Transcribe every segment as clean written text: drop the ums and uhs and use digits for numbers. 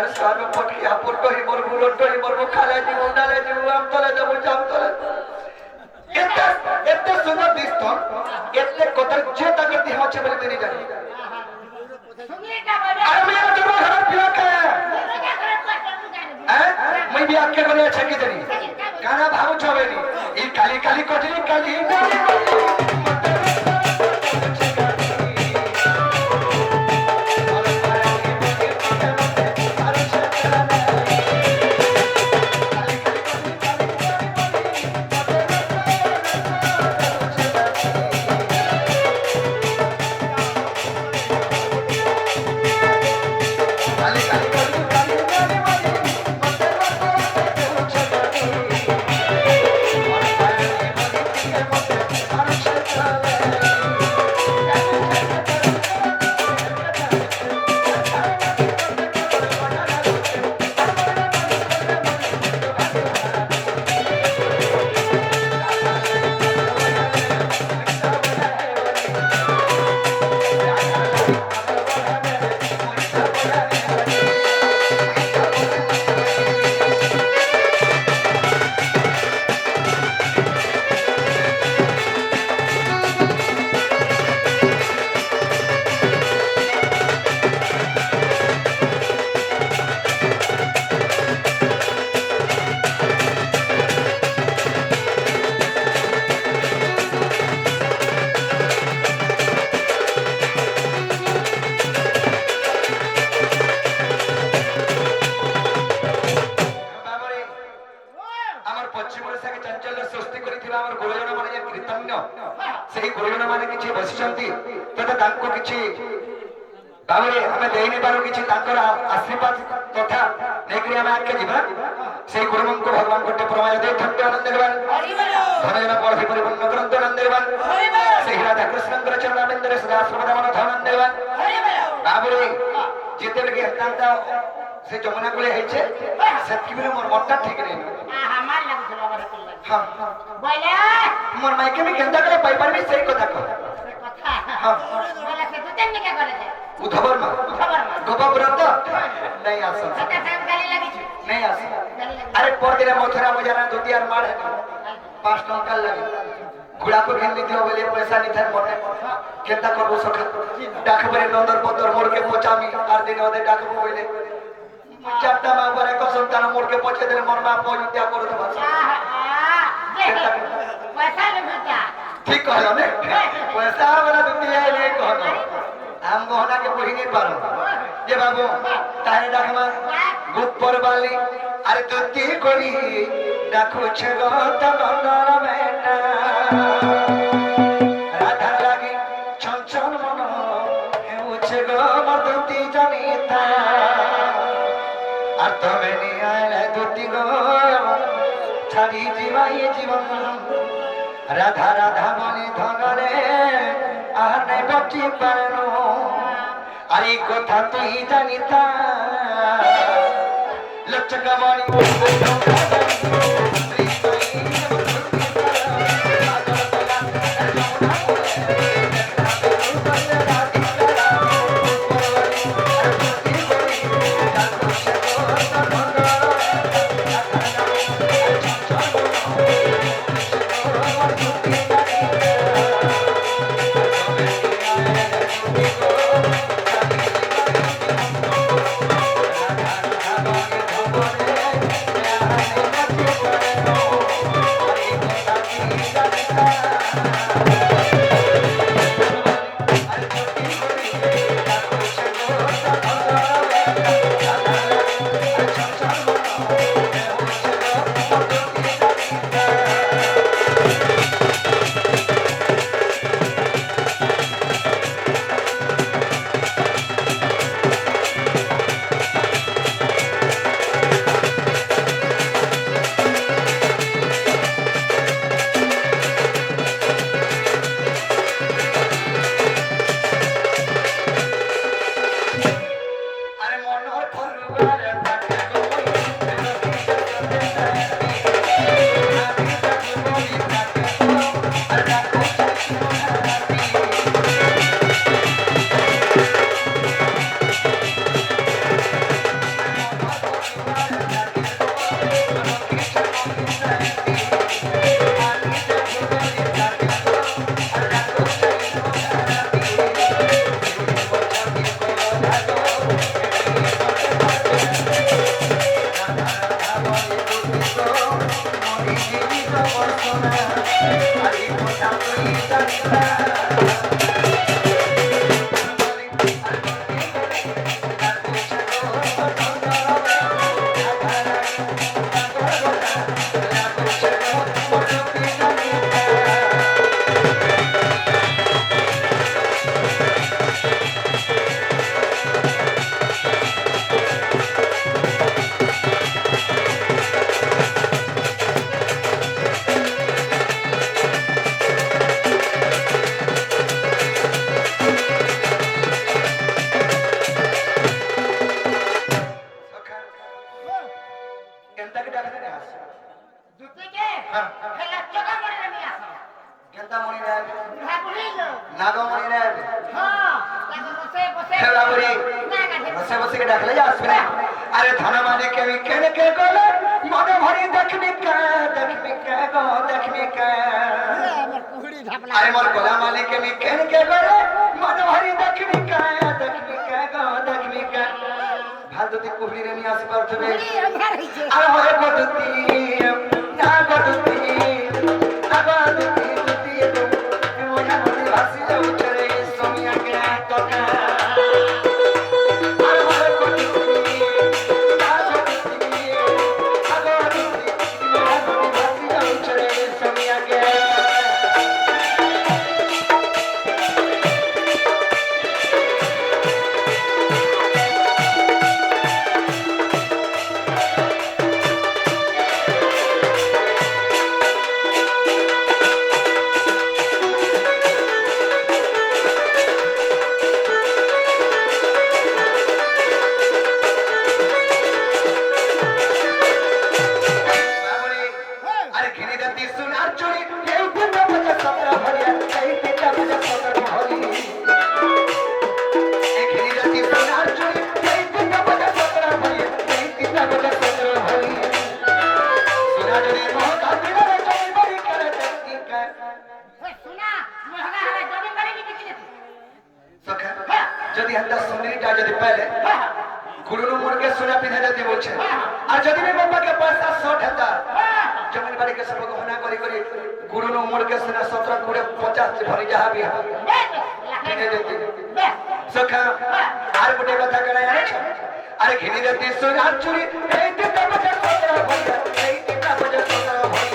सार सार पटिया पुटोही मोर बुलोटोही मोर मुखाले जीव डाले जीव आम तले देव जाम तले एते एते सुंदर दिसतो एते कदर्चे तक ती होचे बोले मेरी जानी अरे मैं तो घर पिया के मैं भी आके बोले अच्छा की देनी गाना भाव छवेनी ई काली काली कोठरी काली आशीर्वाद तथा नेकरी हमें आके जीवा से गुरुमन को भगवान कोटे प्रमाण दे थक्के आनंद देवान धनजना पढ़ी परिपूर्ण ग्रंथ आनंद देवान से राधा कृष्णंकर चरणानंदरे सदा सर्वदा मन आनंद देवान बाबरे जेते लगे हतांता से जमुना कोले हेचे सेतकी बेले मोर मट्टा ठीक नहीं हमार लागुछलो बारे कोल हां बोले मोर माइके में केंदा करे पाई परबी सही कथा को कथा हां बोले से तू तेन क्या करे उधवर मा गोपापुरत नहीं आसो नहीं आसो अरे पर दिन मथुरा मजाना दुतियार मार है 5 टका लगे घोड़ा को घेन ली थियो बोले पैसा नहीं था मोटे केता करबो सखा डाक बरे नंदर पत्थर मोड़ के पोचामी आर दिन ओदे डाक बोले चारटा मा बरे को संतान मोड़ के पोचे दे मोर मा पोजुत्या कर दे पैसा ले बेटा ठीक कहलो ने पैसा वाला दुतिया ले कहलो हम गहना के पढ़ी नहीं पारो जे बाबू तारे डाकमा गुप्पर बाली अरे दुती कोरी डाकू छगो तमंदर बेटा राधा लागी छन मन हेउ छगो मदुती जनिता আর তবে নিয়ালে দুটি গো ছাড়ি জীবাই জীবন রাধা রাধা বলি ধনরে আর নাই বটি পারনো আর এই কথা তুই জানিতা লচকা বলি अरे धन माने के केने के गोले मन भरी देखनी का गो देखनी का अरे मोर गोला माने के केने के गोले मन भरी देखनी का गो देखनी का भादुती कुहली रे नि आसी परथबे अरे होए गोदुती ना गोदुती ना गोदुती दुती तो मोया मोदी भासी जाऊ चले सोमिया के टका যদি একটা সুন্দরীটা যদি পেলে গুরুর মুরগে সোনা পিঁধে যদি বলছে আর যদি भी বাবাকে পয়সা 60,000 জমিন বাড়ি के सब घना करी करी गुरु मुर्गे सोना 17 पूरे 50 भरी जहां भी पिने देती सखा আর গোটে কথা করা জানেছ আরে ঘিনি দেতি সোনা চুরি এই দিটা বজে 17 ভরি এই দিটা বজে 17 ভরি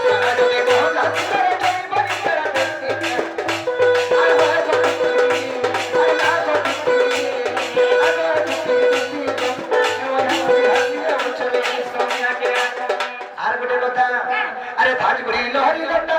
সোনা যদি মোহ জাতি করে জমি বাড়ি করা দেতি अरे धाज गुरी लोहरी लट्टा